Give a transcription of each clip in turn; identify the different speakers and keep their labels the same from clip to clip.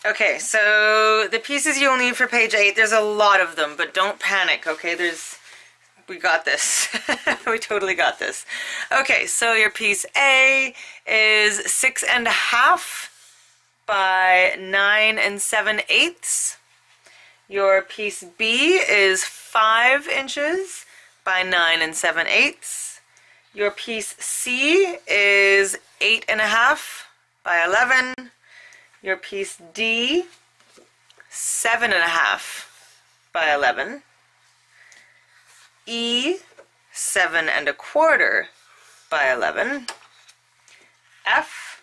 Speaker 1: Okay, so the pieces you'll need for page 8, there's a lot of them, but don't panic, okay? We got this. We totally got this. Okay, so your piece A is 6.5 by 9 7/8. Your piece B is 5 inches by 9 7/8. Your piece C is 8.5 by 11. Your piece D, 7.5 by 11. E, 7.25 by 11. F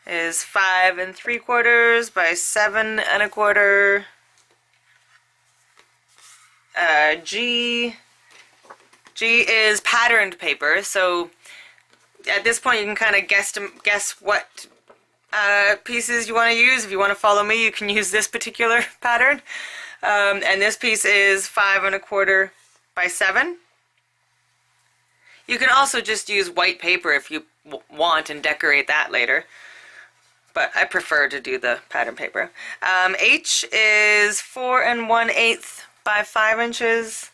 Speaker 1: is 5 3/4 by 7.25. G is patterned paper, so at this point you can kind of guess what pieces you want to use. If you want to follow me, you can use this particular pattern. And this piece is 5 1/4 by 7. You can also just use white paper if you want and decorate that later, but I prefer to do the pattern paper. H is 4 1/8 by 5 inches.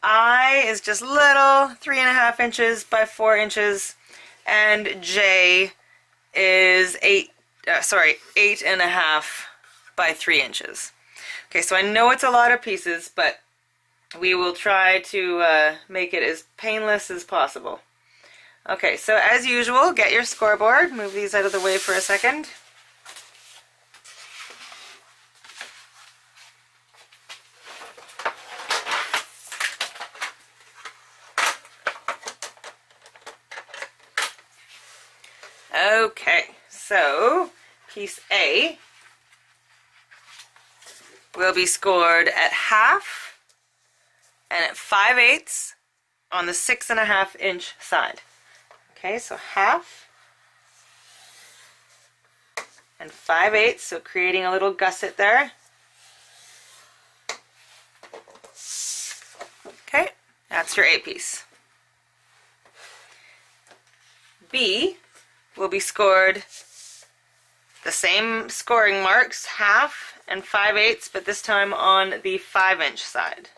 Speaker 1: I is just little, 3.5 inches by 4 inches, and J is 8.5 by 3 inches. Okay, so I know it's a lot of pieces, but we will try to make it as painless as possible. Okay, so as usual, get your scoreboard. Move these out of the way for a second. Okay, so piece A will be scored at half and at 5/8 on the 6.5 inch side. Okay, so half and 5/8, so creating a little gusset there. Okay, that's your A piece. B will be scored the same scoring marks, half and 5/8, but this time on the 5 inch side.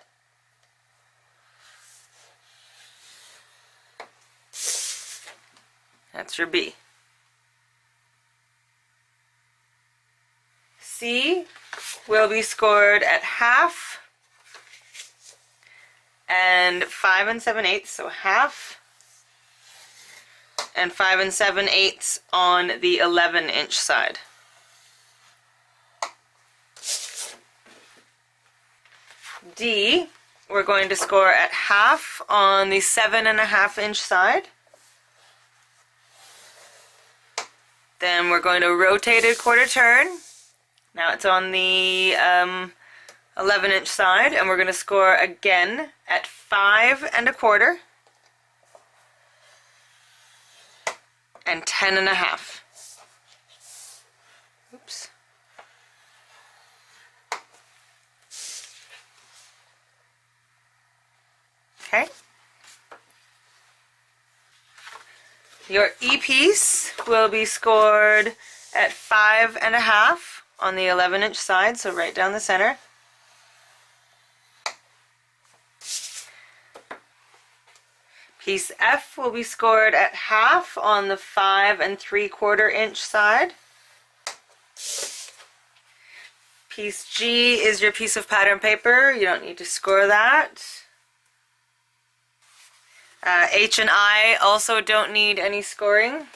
Speaker 1: That's your B. C will be scored at half and 5 7/8, so half and 5 7/8 on the 11 inch side. D, we're going to score at half on the 7.5 inch side. Then we're going to rotate it 1/4 turn. Now it's on the 11 inch side, and we're going to score again at 5 1/4 and 10.5. Oops. Okay. Your E piece will be scored at 5 1/2 on the 11 inch side, so right down the center. Piece F will be scored at half on the 5 3/4 inch side. Piece G is your piece of pattern paper. You don't need to score that. H and I also don't need any scoring.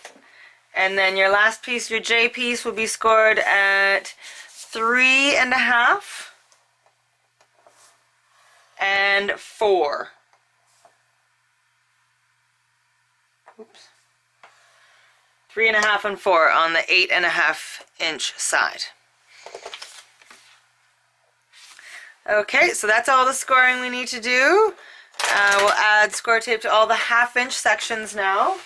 Speaker 1: And then your last piece, your J piece, will be scored at 3 1/2 and 4. Oops. 3 1/2 and 4 on the 8.5 inch side. Okay, so that's all the scoring we need to do. We'll add score tape to all the 1/2 inch sections now.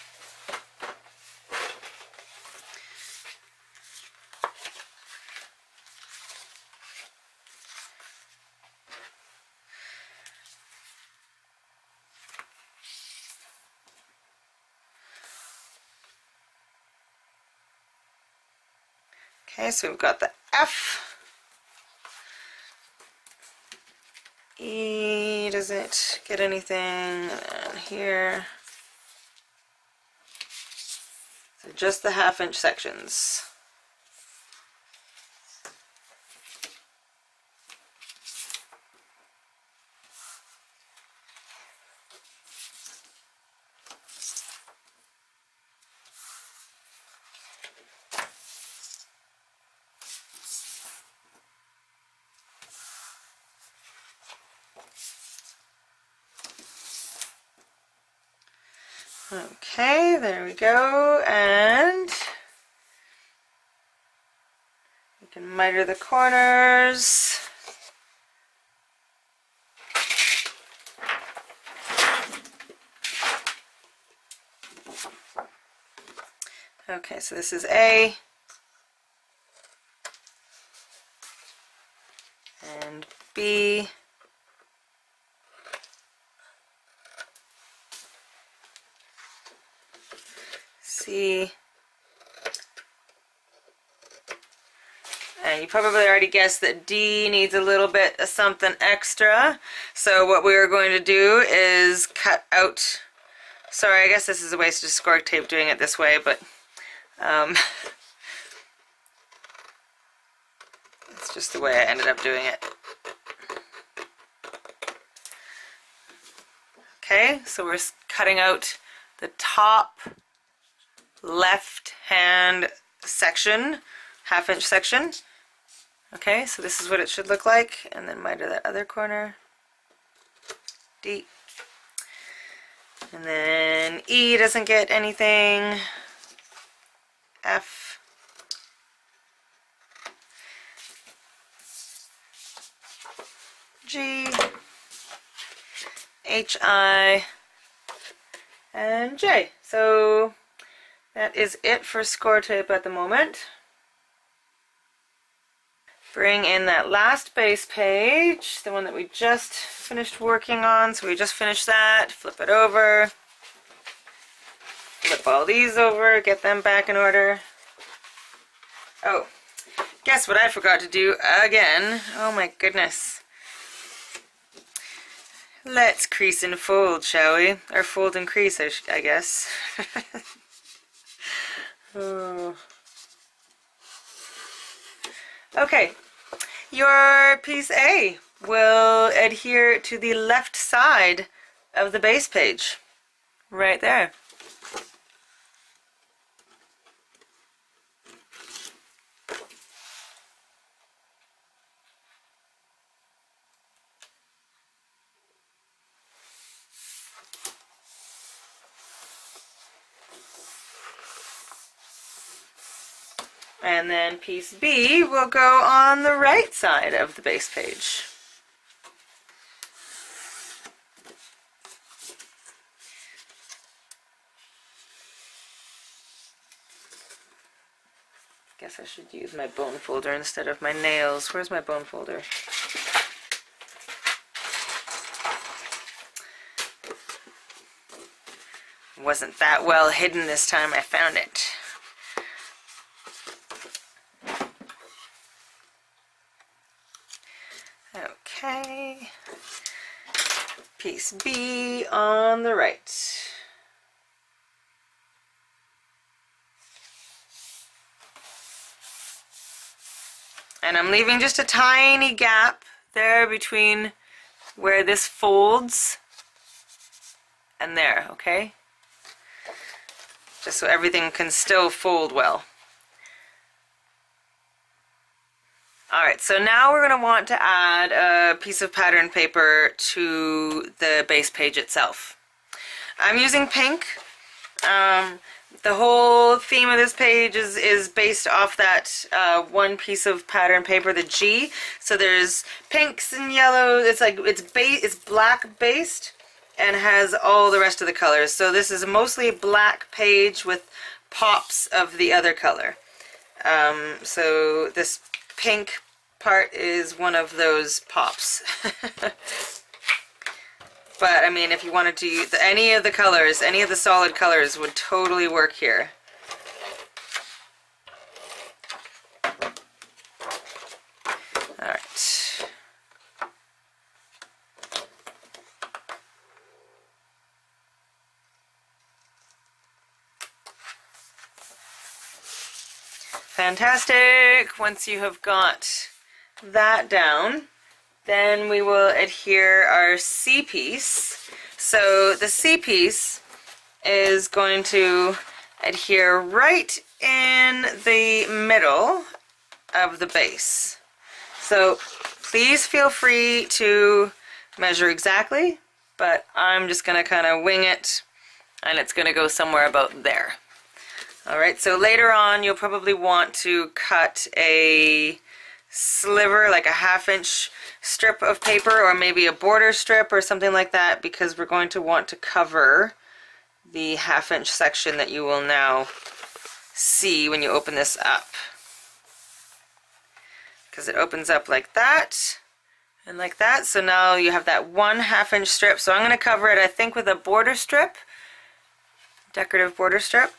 Speaker 1: Okay, so we've got the F. E doesn't get anything, and here. So just the 1/2 inch sections. Okay, there we go, and we can miter the corners. Okay, so this is A, and B, C, and you probably already guessed that D needs a little bit of something extra. So what we are going to do is cut out, sorry, I guess this is a waste of score tape doing it this way, but it's just the way I ended up doing it. Okay, so we're cutting out the top left hand section, 1/2 inch section. Okay, so this is what it should look like, and then miter that other corner, D. And then E doesn't get anything, F. G, H, I, and J. So that is it for score tape at the moment. Bring in that last base page, the one that we just finished working on. So we just finished that, flip it over, flip all these over, get them back in order. Oh, guess what I forgot to do again? Oh my goodness. Let's crease and fold, shall we? Or fold and crease, I guess. Oh. Okay, your piece A will adhere to the left side of the base page, right there. And then piece B will go on the right side of the base page. Guess I should use my bone folder instead of my nails. Where's my bone folder? It wasn't that well hidden this time. I found it. Okay, piece B on the right. And I'm leaving just a tiny gap there between where this folds and there, okay? Just so everything can still fold well. Alright, so now we're going to want to add a piece of pattern paper to the base page itself. I'm using pink. The whole theme of this page is based off that one piece of pattern paper, the G. So there's pinks and yellows. It's like it's black based and has all the rest of the colors. So this is mostly a black page with pops of the other color. So this pink part is one of those pops. But I mean, if you wanted to use any of the colors, any of the solid colors would totally work here. Fantastic. Once you have got that down, then we will adhere our C piece. So the C piece is going to adhere right in the middle of the base. So please feel free to measure exactly, but I'm just going to kind of wing it, and it's going to go somewhere about there. Alright, so later on you'll probably want to cut a sliver, like a 1/2 inch strip of paper, or maybe a border strip or something like that, because we're going to want to cover the 1/2 inch section that you will now see when you open this up. Because it opens up like that and like that, so now you have that 1/2 inch strip. So I'm going to cover it, I think, with a border strip, decorative border strip.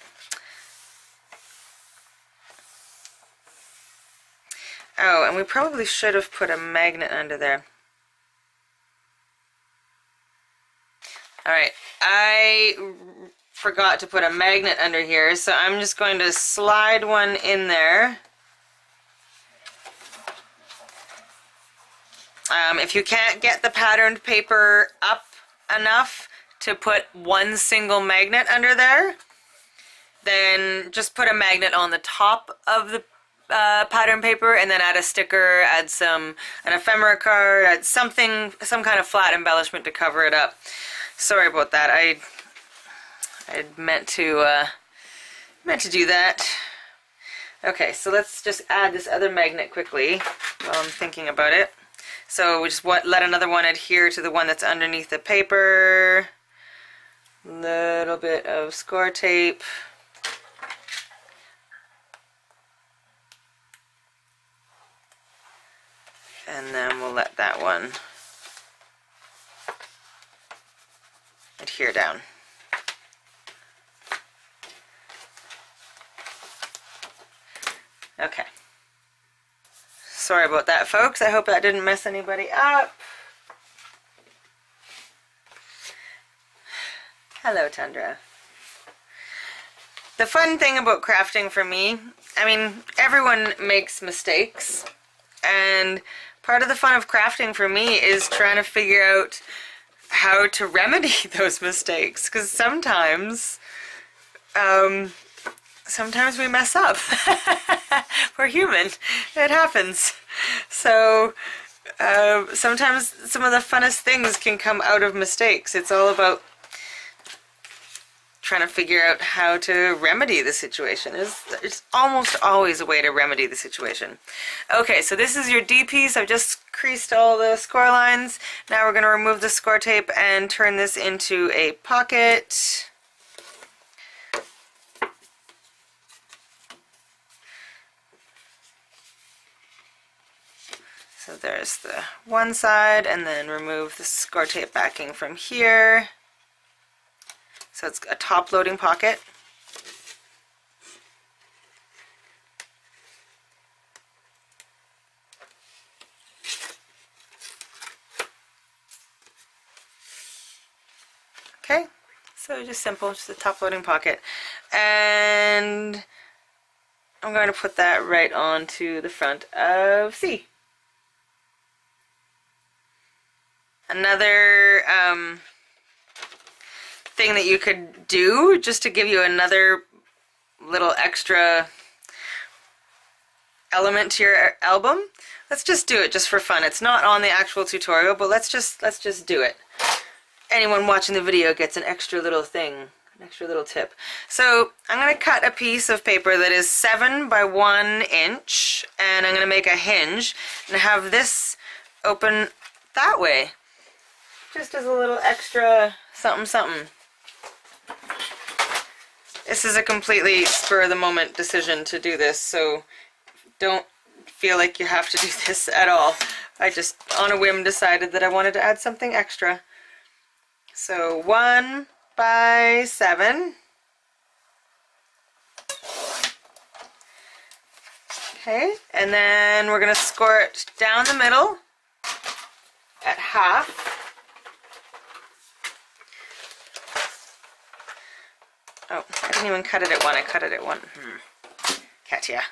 Speaker 1: Oh, and we probably should have put a magnet under there. Alright, I forgot to put a magnet under here, so I'm just going to slide one in there. If you can't get the patterned paper up enough to put one single magnet under there, then just put a magnet on the top of the pattern paper, and then add a sticker, add an ephemera card, add something, some kind of flat embellishment to cover it up. Sorry about that. I meant to do that. Okay, so let's just add this other magnet quickly while I'm thinking about it. So we just let another one adhere to the one that's underneath the paper. Little bit of score tape. And then we'll let that one adhere down. Okay. Sorry about that, folks. I hope that didn't mess anybody up. Hello, Tundra. The fun thing about crafting for me, I mean, everyone makes mistakes, and part of the fun of crafting for me is trying to figure out how to remedy those mistakes, because sometimes we mess up. We're human. It happens. So sometimes some of the funnest things can come out of mistakes. It's all about trying to figure out how to remedy the situation. There's almost always a way to remedy the situation. Okay, so this is your D piece. I've just creased all the score lines. Now we're going to remove the score tape and turn this into a pocket. So there's the one side, and then remove the score tape backing from here. So it's a top loading pocket. Okay, so just simple, just a top loading pocket. And I'm going to put that right onto the front of C. Another thing that you could do, just to give you another little extra element to your album, let's just do it just for fun. It's not on the actual tutorial, but let's just do it. Anyone watching the video gets an extra little thing, an extra little tip. So I'm going to cut a piece of paper that is 7 by 1 inch, and I'm going to make a hinge and have this open that way, just as a little extra something something. This is a completely spur-of-the-moment decision to do this, so don't feel like you have to do this at all. I just, on a whim, decided that I wanted to add something extra. So 1 by 7. Okay, and then we're going to score it down the middle at half. Oh, I didn't even cut it at 1. I cut it at 1. Katya.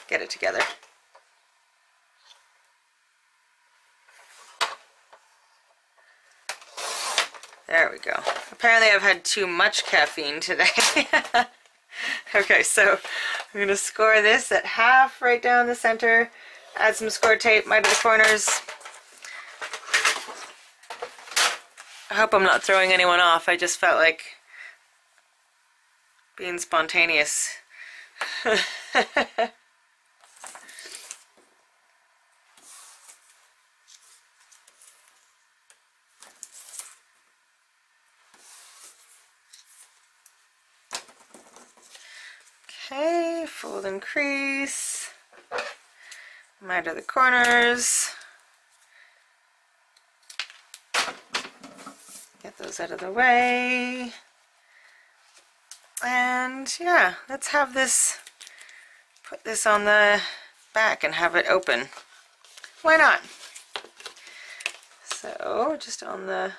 Speaker 1: get it together. There we go. Apparently I've had too much caffeine today. Okay, so I'm going to score this at half right down the center. Add some score tape right to the corners. I hope I'm not throwing anyone off. I just felt like being spontaneous. Okay, fold and crease. Miter the corners. Get those out of the way. And yeah, let's have this, put this on the back and have it open. Why not? So just on the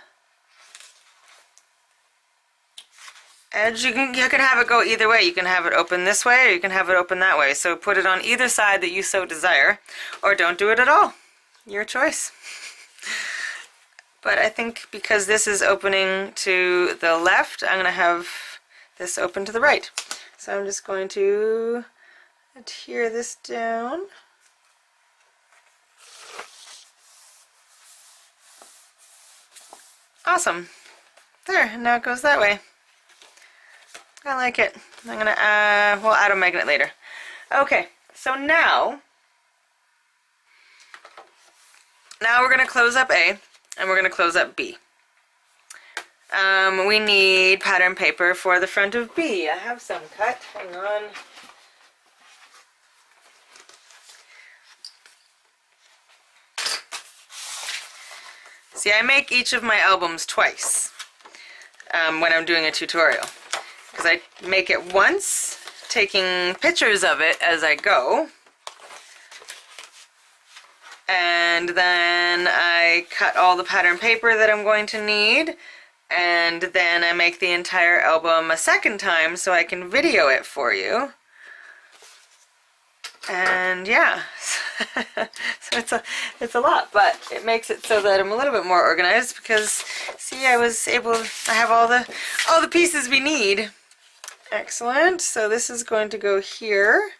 Speaker 1: edge, you can have it go either way. You can have it open this way or you can have it open that way. So put it on either side that you so desire, or don't do it at all. Your choice. But I think because this is opening to the left, I'm going to have this open to the right. So I'm just going to adhere this down. Awesome. There, now it goes that way. I like it. I'm going to, we'll add a magnet later. Okay, so now we're going to close up A. And we're going to close up B. We need pattern paper for the front of B. I have some cut. Hang on. See, I make each of my albums twice when I'm doing a tutorial. Because I make it once, taking pictures of it as I go. And then I cut all the pattern paper that I'm going to need, and then I make the entire album a second time so I can video it for you. And yeah, so it's a lot, but it makes it so that I'm a little bit more organized because see, I have all the pieces we need. Excellent. So this is going to go here.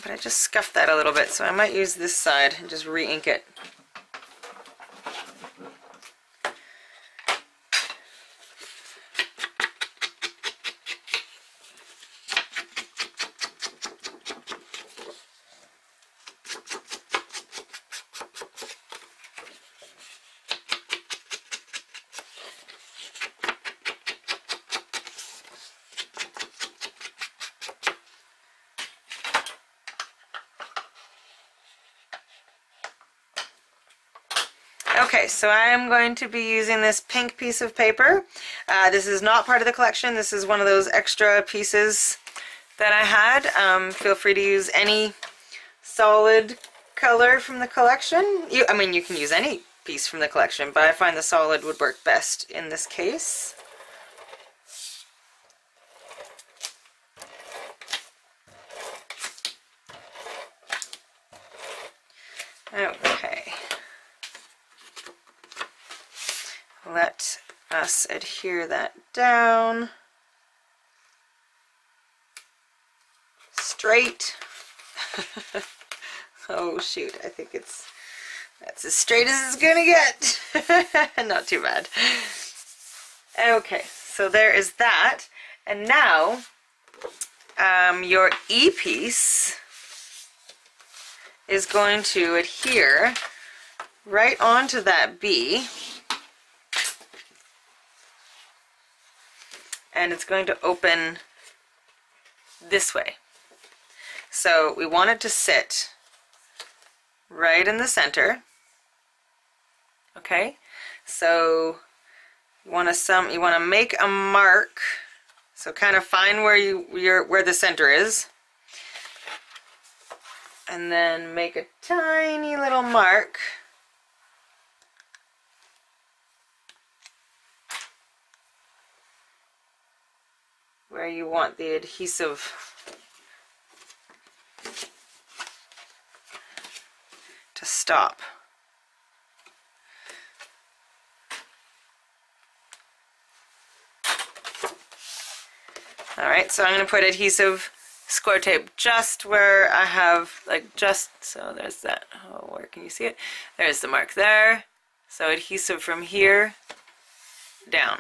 Speaker 1: But I just scuffed that a little bit, so I might use this side and just re-ink it. Okay, so I am going to be using this pink piece of paper. This is not part of the collection. This is one of those extra pieces that I had. Feel free to use any solid color from the collection. I mean, you can use any piece from the collection, but I find the solid would work best in this case. Okay. Let us adhere that down straight. Oh shoot, I think that's as straight as it's gonna get. Not too bad. Okay, so there is that, and now your E piece is going to adhere right onto that B. And it's going to open this way. So we want it to sit right in the center. Okay, so you want to make a mark. So kind of find where the center is, and then make a tiny little mark. Where you want the adhesive stop. Alright, so I'm going to put adhesive score tape just where I have, like just, so there's that. Oh, where can you see it? There's the mark there. So adhesive from here down.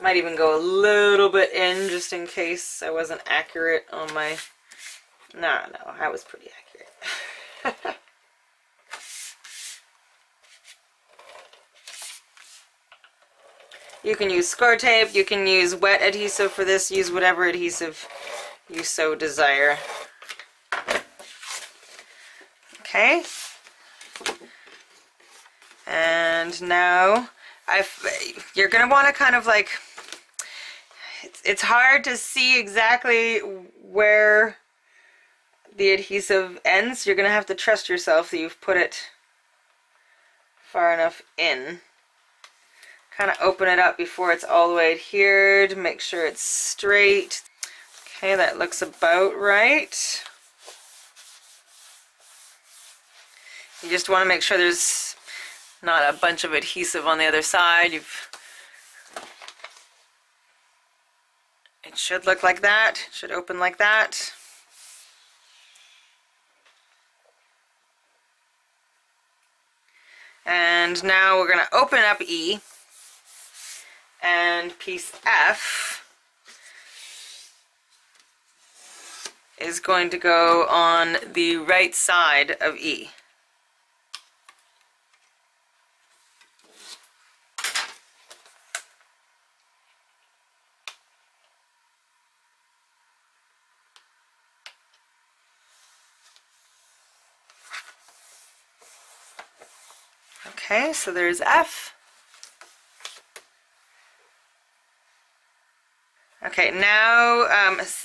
Speaker 1: Might even go a little bit in just in case I wasn't accurate on my... No, I was pretty accurate. You can use score tape, you can use wet adhesive for this, use whatever adhesive you so desire. Okay. And now you're going to want to kind of like, it's hard to see exactly where the adhesive ends. You're going to have to trust yourself that you've put it far enough in. Kind of open it up before it's all the way adhered. Make sure it's straight. Okay, that looks about right. You just want to make sure there's not a bunch of adhesive on the other side. It should look like that. It should open like that. And now we're going to open up E, and piece F is going to go on the right side of E. Okay, so there's F. Okay, now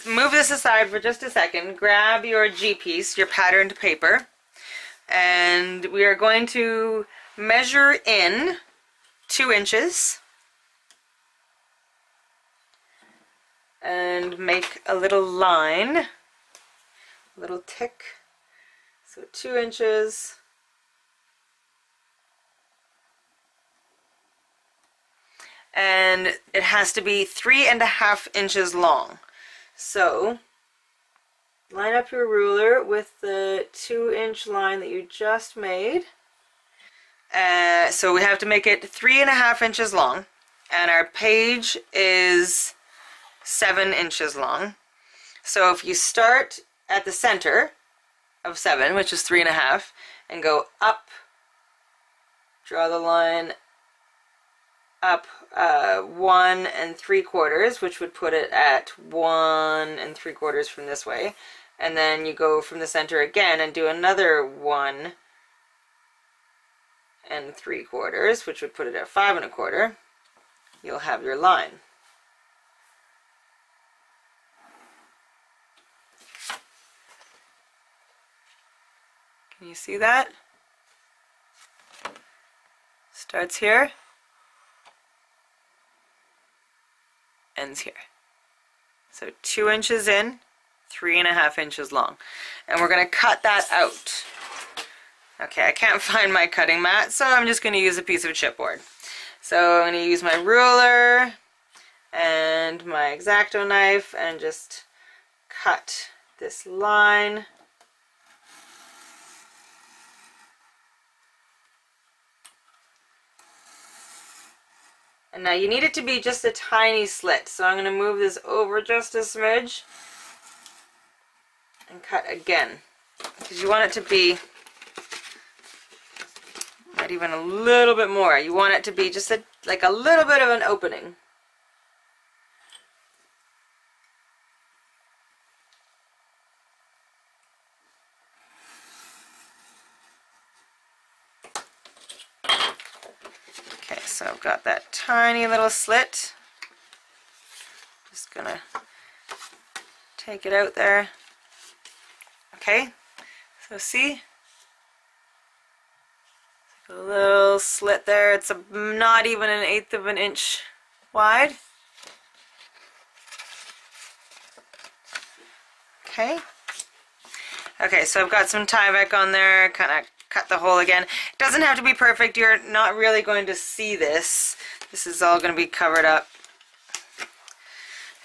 Speaker 1: move this aside for just a second. Grab your G piece, your patterned paper, and we are going to measure in 2 inches and make a little line, a little tick. So 2 inches. And it has to be 3.5 inches long. So line up your ruler with the 2-inch line that you just made. So we have to make it 3.5 inches long, and our page is 7 inches long. So if you start at the center of 7, which is 3.5, and go up, draw the line up 1 3/4, which would put it at 1 3/4 from this way, and then you go from the center again and do another 1 3/4, which would put it at 5 1/4. You'll have your line. Can you see that? Starts here, ends here. So 2 inches in, 3.5 inches long. And we're going to cut that out. Okay, I can't find my cutting mat, so I'm just going to use a piece of chipboard. So I'm going to use my ruler and my X-Acto knife and just cut this line. And now you need it to be just a tiny slit, so I'm going to move this over just a smidge and cut again, because you want it to be not even a little bit more. You want it to be just like a little bit of an opening. Okay, so I've got that tiny little slit. Just gonna take it out there. Okay, so see? A little slit there. It's not even 1/8 of an inch wide. Okay. Okay, so I've got some Tyvek on there, kind of cut the hole again. It doesn't have to be perfect. You're not really going to see this. This is all going to be covered up.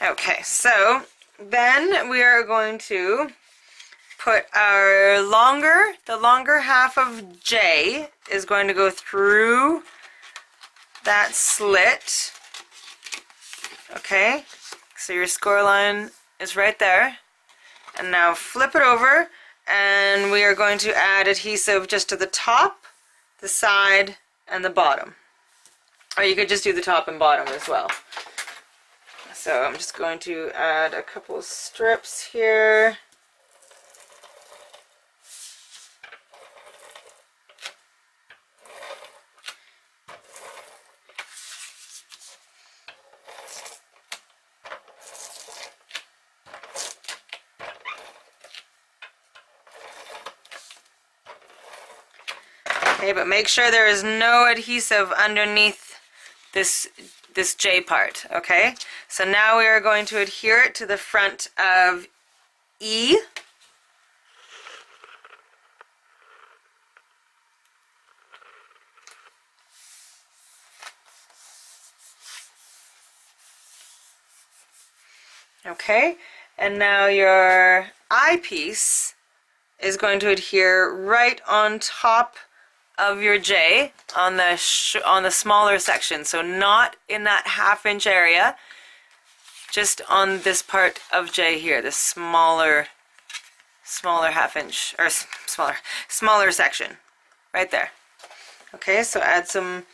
Speaker 1: Okay, so then we are going to put our the longer half of J is going to go through that slit. Okay, so your score line is right there. And now flip it over, and we are going to add adhesive just to the top, the side, and the bottom. Or you could just do the top and bottom as well. So I'm just going to add a couple of strips here. Okay, but make sure there is no adhesive underneath this J part, okay? So now we are going to adhere it to the front of E. Okay, and now your eyepiece is going to adhere right on top of your J on the smaller section, so not in that ½ area, just on this part of J here, this smaller ½ inch, or smaller section, right there. Okay, so add some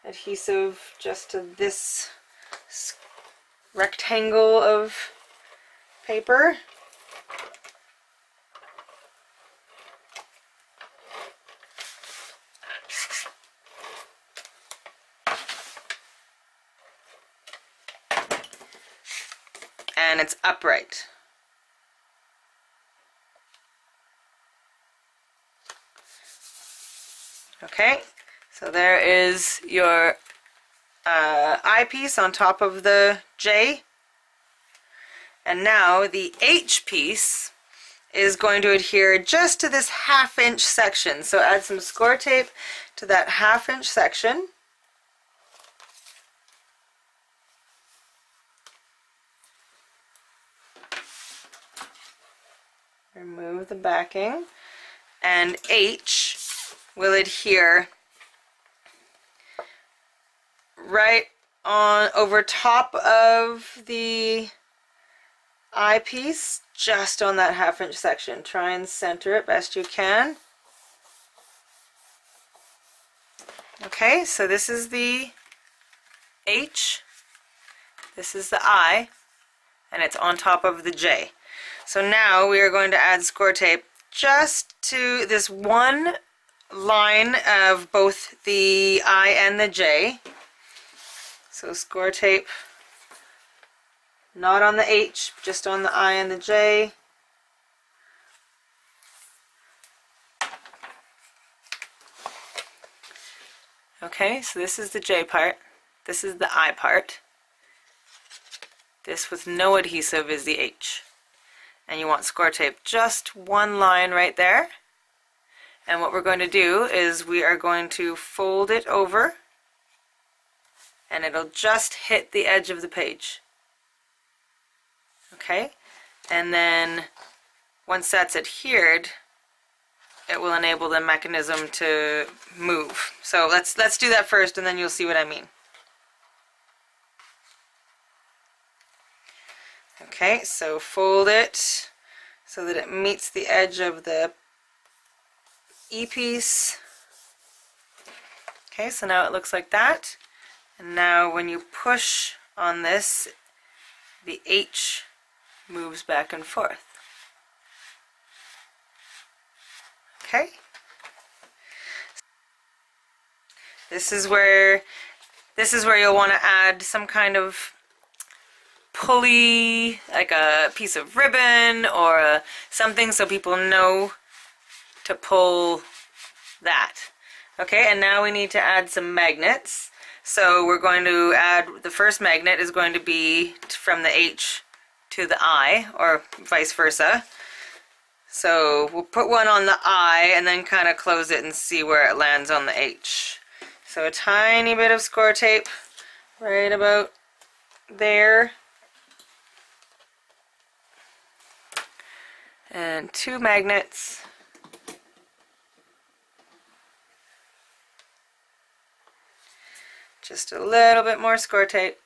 Speaker 1: adhesive just to this rectangle of paper. And it's upright. Okay, so there is your eyepiece on top of the J. And now the H piece is going to adhere just to this ½ inch section. So add some score tape to that ½ inch section. Remove the backing, and H will adhere right on over top of the eyepiece, just on that ½ inch section. Try and center it best you can. Okay, so this is the H, this is the I, and it's on top of the J. So now we are going to add score tape just to this one line of both the I and the J. So score tape not on the H, just on the I and the J. Okay, so this is the J part, this is the I part. This with no adhesive is the H. And you want score tape just one line right there. And what we're going to do is we are going to fold it over, and it'll just hit the edge of the page. Okay, and then once that's adhered, it will enable the mechanism to move. So let's do that first, and then you'll see what I mean. Okay, so fold it so that it meets the edge of the E piece. Okay, so now it looks like that. And now when you push on this, the H moves back and forth. Okay. This is where you'll want to add some kind of pulley, like a piece of ribbon or something, so people know to pull that. Okay, and now we need to add some magnets. So we're going to add, the first magnet is going to be from the H to the eye, or vice versa. So we'll put one on the I and then kind of close it and see where it lands on the H. So a tiny bit of score tape right about there. And 2 magnets. Just a little bit more score tape.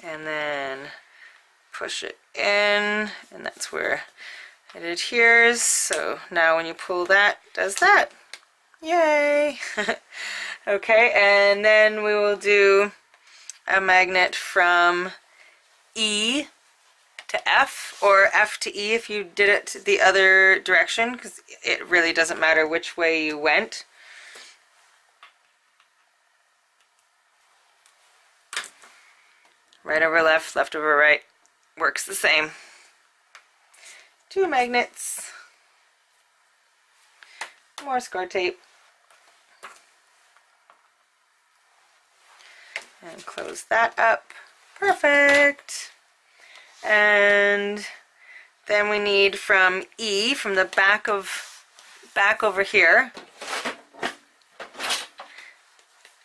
Speaker 1: And then push it in, and that's where it adheres. So now when you pull that, it does that. Yay! Okay, and then we will do a magnet from E to F, or F to E if you did it the other direction, because it really doesn't matter which way you went. Right over left, left over right, works the same. 2 magnets, more score tape, and close that up. Perfect. And then we need from E, from the back over here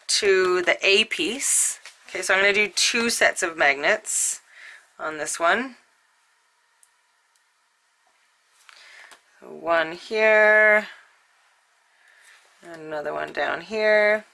Speaker 1: to the A piece. Okay, so I'm going to do 2 sets of magnets on this one. So one here, and another one down here.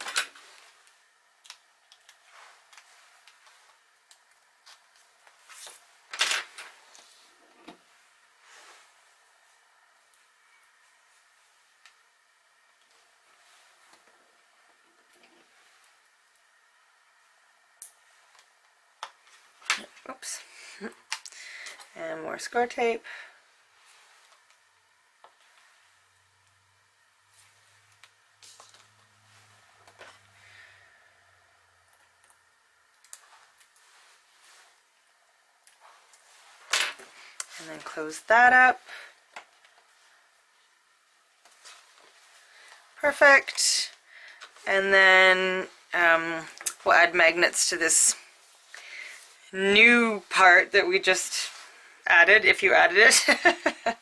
Speaker 1: Oops. And more score tape. And then close that up. Perfect. And then we'll add magnets to this new part that we just added, if you added it.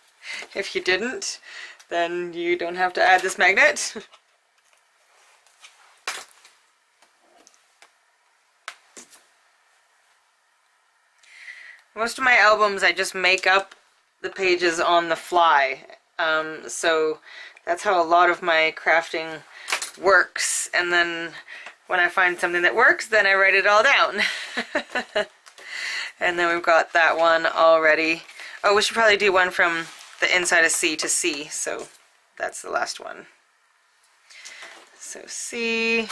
Speaker 1: If you didn't, then you don't have to add this magnet. Most of my albums I just make up the pages on the fly, so that's how a lot of my crafting works, and then when I find something that works, then I write it all down. And then we've got that one already. Oh, we should probably do one from the inside of C to C, so that's the last one. So C.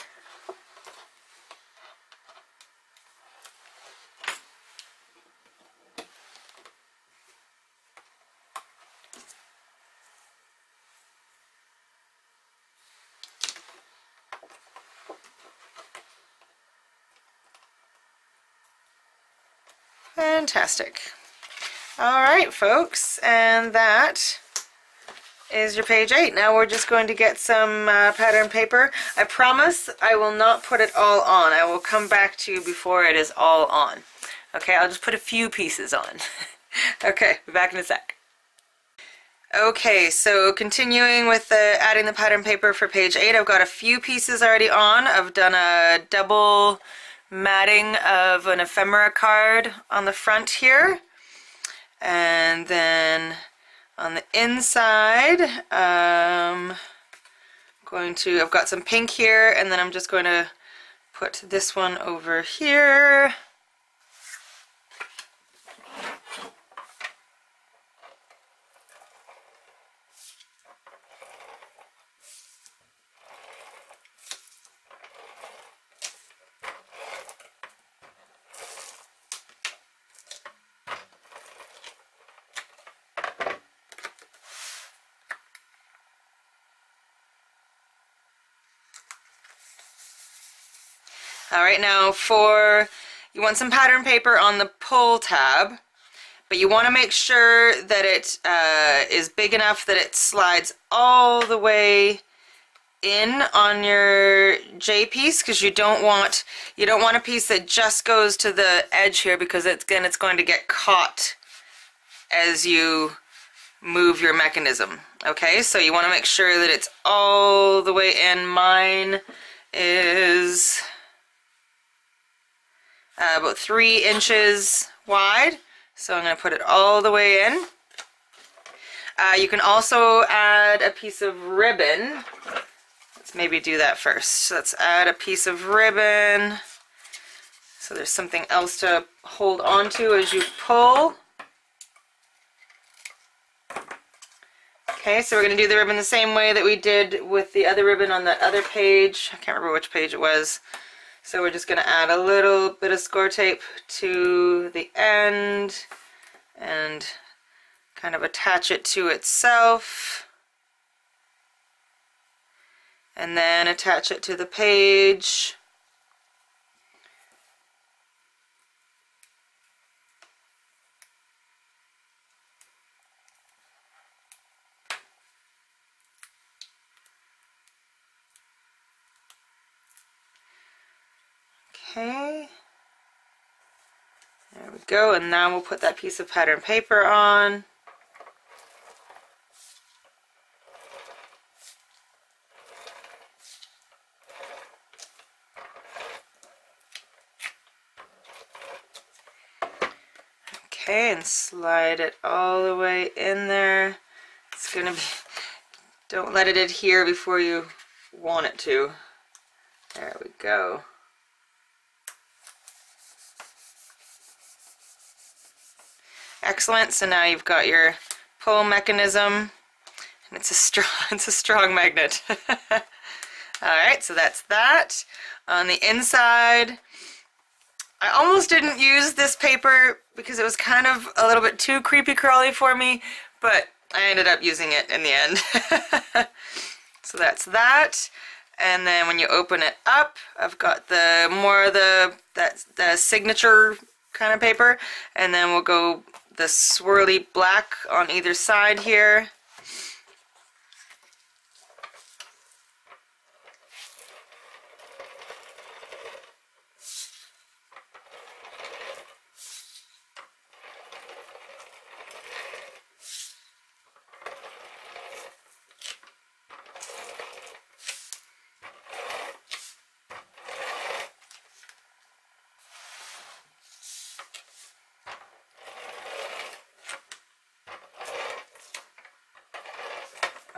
Speaker 1: Fantastic. All right, folks, and that is your page 8. Now we're just going to get some pattern paper. I promise I will not put it all on. I will come back to you before it is all on. Okay, I'll just put a few pieces on. Okay, be back in a sec. Okay, so continuing with adding the pattern paper for page 8, I've got a few pieces already on. I've done a double matting of an ephemera card on the front here, and then on the inside I've got some pink here, and then I'm just going to put this one over here. Alright, now you want some pattern paper on the pull tab, but you want to make sure that it is big enough that it slides all the way in on your J piece, because you don't want a piece that just goes to the edge here, because it's going to get caught as you move your mechanism. Okay, so you want to make sure that it's all the way in. Mine is about 3 inches wide, so I'm going to put it all the way in. You can also add a piece of ribbon. Let's maybe do that first. So let's add a piece of ribbon so there's something else to hold on to as you pull. Okay, so we're going to do the ribbon the same way that we did with the other ribbon on that other page. I can't remember which page it was. So we're just going to add a little bit of score tape to the end and kind of attach it to itself. And then attach it to the page. Okay, there we go, and now we'll put that piece of pattern paper on. Okay, and slide it all the way in there. It's gonna be, don't let it adhere before you want it to. There we go. Excellent. So now you've got your pull mechanism, and it's a strong magnet. All right, so that's that. On the inside, I almost didn't use this paper because it was kind of a little bit too creepy crawly for me, but I ended up using it in the end. So that's that. And then when you open it up, I've got the signature kind of paper, and then we'll go the swirly black on either side here.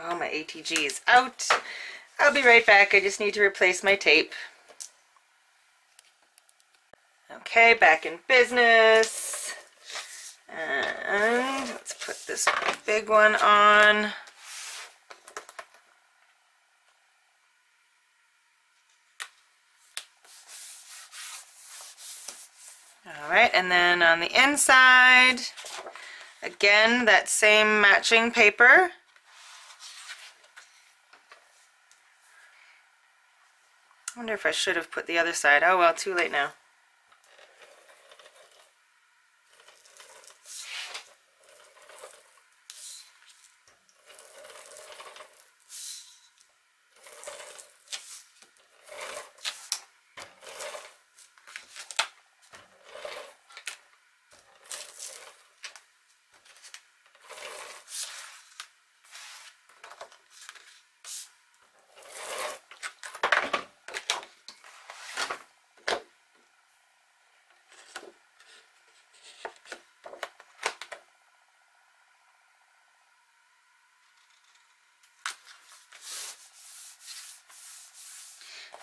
Speaker 1: Oh, my ATG is out. I'll be right back. I just need to replace my tape. Okay, back in business. And let's put this big one on. Alright, and then on the inside, again, that same matching paper. I wonder if I should have put the other side. Oh well, too late now.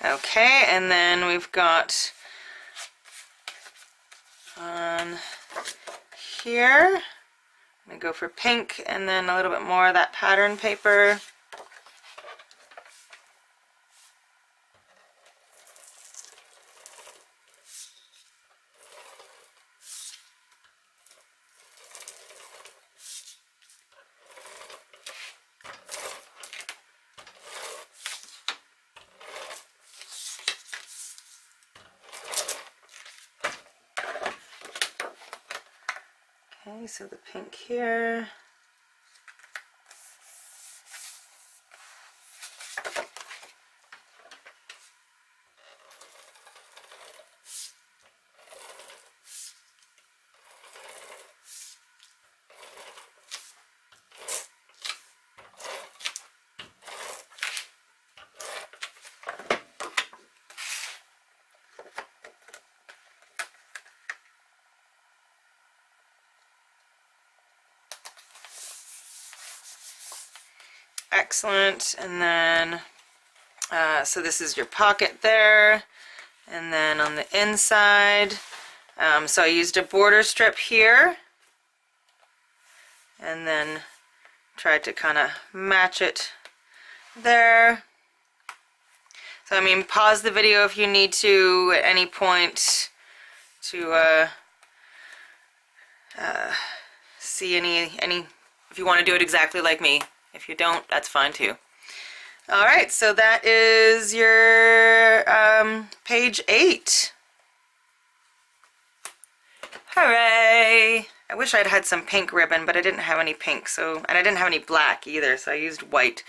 Speaker 1: Okay, and then we've got on here, I'm going to go for pink and then a little bit more of that pattern paper. Okay, so the pink here. Excellent. And then, so this is your pocket there. And then on the inside, so I used a border strip here. And then tried to kind of match it there. So I mean, pause the video if you need to at any point to see any if you want to do it exactly like me. If you don't, that's fine too. Alright, so that is your page 8. Hooray! I wish I'd had some pink ribbon, but I didn't have any pink, and I didn't have any black either, so I used white.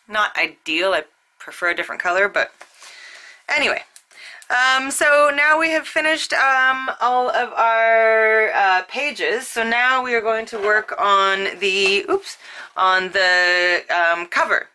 Speaker 1: Not ideal, I prefer a different color, but anyway. So now we have finished all of our pages, so now we are going to work on the, cover.